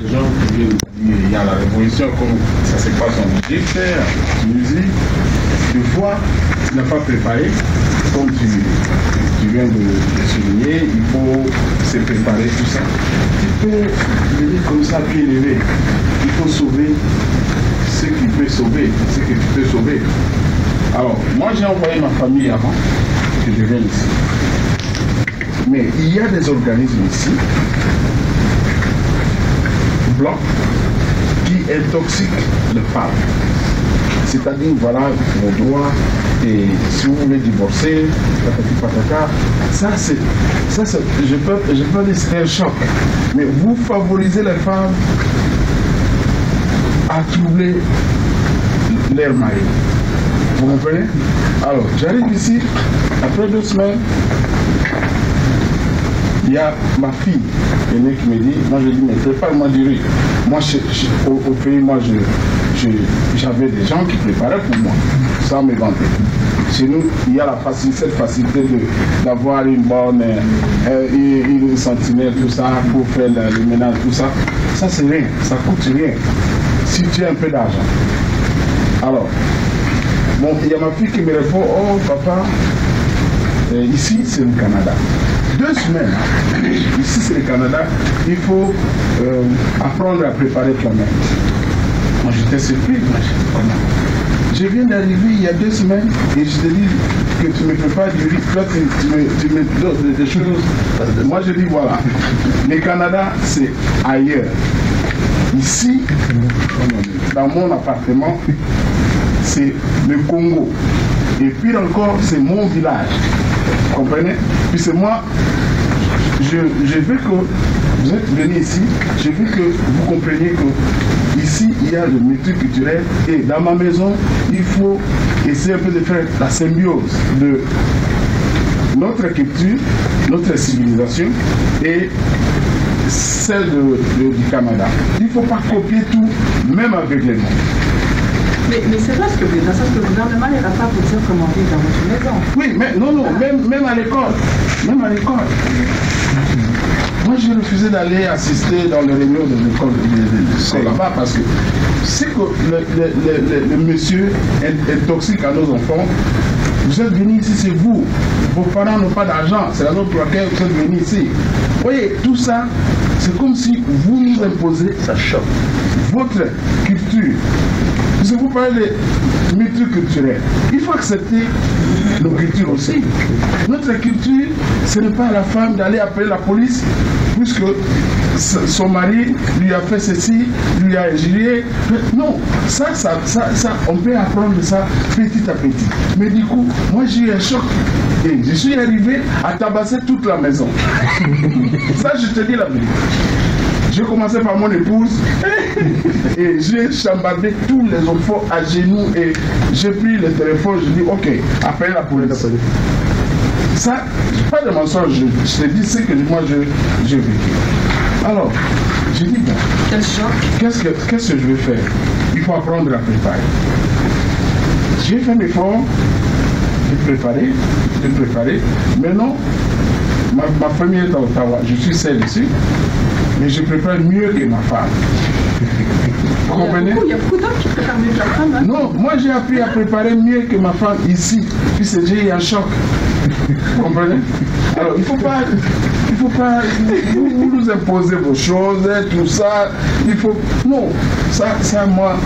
Les gens qui viennent dire il y a la révolution, comme ça se passe en Égypte, en Tunisie, des fois, tu n'as pas préparé, comme tu viens de souligner, il faut se préparer tout ça. Tu peux venir comme ça, pied levé. Il faut sauver ce qui peut sauver, ce que tu peux sauver. Alors, moi j'ai envoyé ma famille avant que je vienne ici. Mais il y a des organismes ici, blancs, qui intoxiquent les femmes. C'est-à-dire, voilà, vos droits, et si vous voulez divorcer, patata, ça c'est, je peux dire c'est un choc. Mais vous favorisez les femmes à troubler leur mari. Vous comprenez? Alors, j'arrive ici, après 2 semaines, il y a ma fille aînée qui me dit, moi je dis, mais prépare-moi du riz. Moi, au pays, moi, j'avais des gens qui préparaient pour moi, sans me vanter. Chez nous, il y a cette facilité d'avoir une bonne, une sentinelle, tout ça, pour faire le ménage, tout ça. Ça, c'est rien, ça coûte rien, si tu as un peu d'argent. Alors, bon, il y a ma fille qui me répond, oh papa, ici c'est le Canada. 2 semaines, ici c'est le Canada, il faut apprendre à préparer toi-même. Moi j'étais surpris, je viens d'arriver il y a 2 semaines et je te dis que tu me prépares du riz, toi tu me donnes des choses. Moi je dis voilà, le Canada c'est ailleurs. Ici, dans mon appartement, c'est le Congo. Et puis encore, c'est mon village. Vous comprenez? Puis c'est moi, je veux que vous êtes venus ici, je veux que vous compreniez que ici, il y a le multiculturel. Et dans ma maison, il faut essayer un peu de faire la symbiose de notre culture, notre civilisation et celle du Canada. Il ne faut pas copier tout, même avec les mots. Mais c'est vrai ce que vous dites, dans le sens que le gouvernement n'ira pas vous dire comment vivre dans votre maison. Oui, mais non, même à l'école. Même à l'école. Moi, j'ai refusé d'aller assister dans les réunions de l'école là-bas parce que c'est que le monsieur est toxique à nos enfants. Vous êtes venus ici, c'est vous. Vos parents n'ont pas d'argent, c'est la raison pour laquelle vous êtes venus ici. Vous voyez, tout ça, c'est comme si vous nous imposez, ça choque, votre culture. Si vous parlez de multiculturel, il faut accepter nos cultures aussi. Notre culture, ce n'est pas à la femme d'aller appeler la police puisque son mari lui a fait ceci, lui a injurié. Non, ça, on peut apprendre ça petit à petit. Mais du coup, moi j'ai eu un choc et je suis arrivé à tabasser toute la maison. Ça, je te dis la vérité. J'ai commencé par mon épouse et j'ai chambardé tous les enfants à genoux et j'ai pris le téléphone, je dis ok, appelle la police. Ça, pas de mensonge, je te dis ce que moi j'ai vécu. Alors, j'ai dit bon, quel choc. Qu'est-ce que je vais faire? Il faut apprendre à préparer. J'ai fait l'effort de préparer. Maintenant, ma famille est à Ottawa, je suis seul ici. Mais je prépare mieux que ma femme. Vous comprenez? Il y a beaucoup d'hommes qui préparent mieux que la femme. Hein? Non, moi j'ai appris à préparer mieux que ma femme ici. Puis j'ai eu un choc. Vous comprenez? Alors il ne faut pas vous nous imposer vos choses, tout ça. Il faut. Non, ça moi,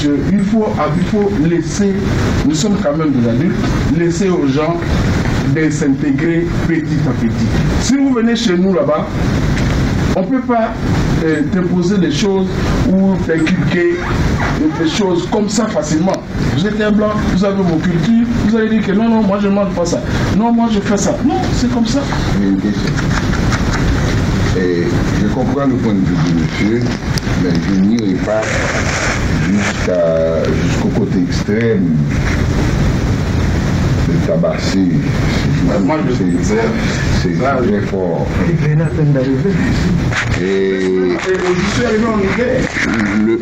il faut laisser, nous sommes quand même des adultes, laisser aux gens de s'intégrer petit à petit. Si vous venez chez nous là-bas, on ne peut pas t'imposer des choses ou t'inculquer des choses comme ça facilement. Vous êtes un blanc, vous avez vos cultures, vous allez dire que non, moi je ne mange pas ça. Non, moi je fais ça. Non, c'est comme ça. Une question. Et je comprends le point de vue du monsieur, mais je n'irai pas jusqu'au côté extrême de tabasser. Moi, c'est très fort. Et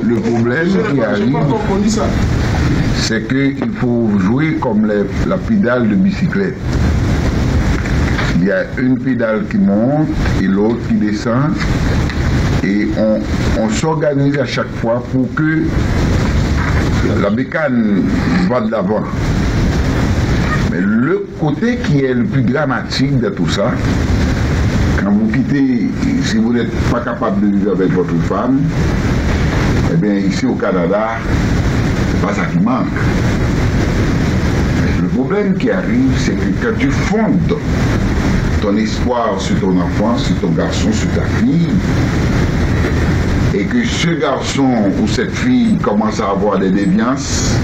le problème qui arrive, c'est qu'il faut jouer comme la pédale de bicyclette. Il y a une pédale qui monte et l'autre qui descend. Et on s'organise à chaque fois pour que la bécane va de l'avant. Mais le côté qui est le plus dramatique de tout ça, quand vous quittez, si vous n'êtes pas capable de vivre avec votre femme, eh bien ici au Canada, c'est pas ça qui manque. Mais le problème qui arrive, c'est que quand tu fondes ton espoir sur ton enfant, sur ton garçon, sur ta fille, et que ce garçon ou cette fille commence à avoir des déviances,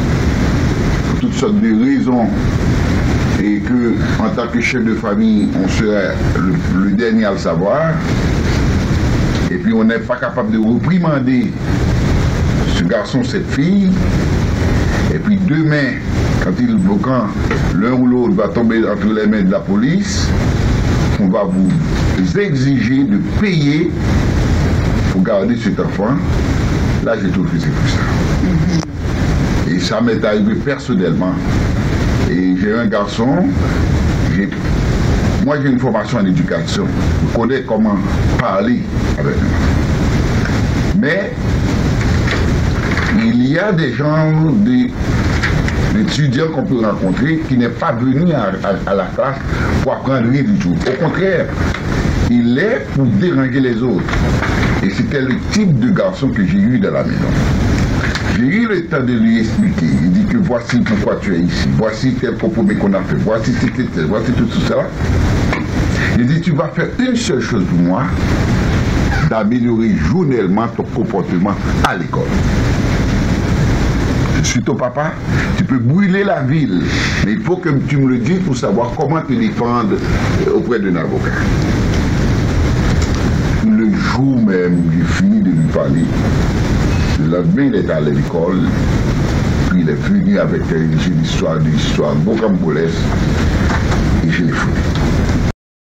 pour toutes sortes de raisons, et que en tant que chef de famille, on serait le dernier à le savoir, et puis on n'est pas capable de réprimander ce garçon, cette fille, et puis demain, quand l'un ou l'autre va tomber entre les mains de la police, on va vous exiger de payer pour garder cet enfant. Là, j'ai trouvé que c'est plus ça. Et ça m'est arrivé personnellement. Et j'ai un garçon, moi j'ai une formation en éducation, je connais comment parler avec lui. Mais il y a des gens, des étudiants qu'on peut rencontrer qui n'est pas venu à la classe pour apprendre rien du tout. Au contraire, il est pour déranger les autres. Et c'était le type de garçon que j'ai eu dans la maison. J'ai eu le temps de lui expliquer. Il dit que voici pourquoi tu es ici, voici tel compromis qu'on a fait, voici tout ça. Il dit tu vas faire une seule chose pour moi, d'améliorer journellement ton comportement à l'école. Je suis ton papa, tu peux brûler la ville, mais il faut que tu me le dises pour savoir comment te défendre auprès d'un avocat. Le jour même où j'ai fini de lui parler, le lendemain il est allé à l'école, puis il est venu avec une histoire rocambolesque, et je l'ai foutu.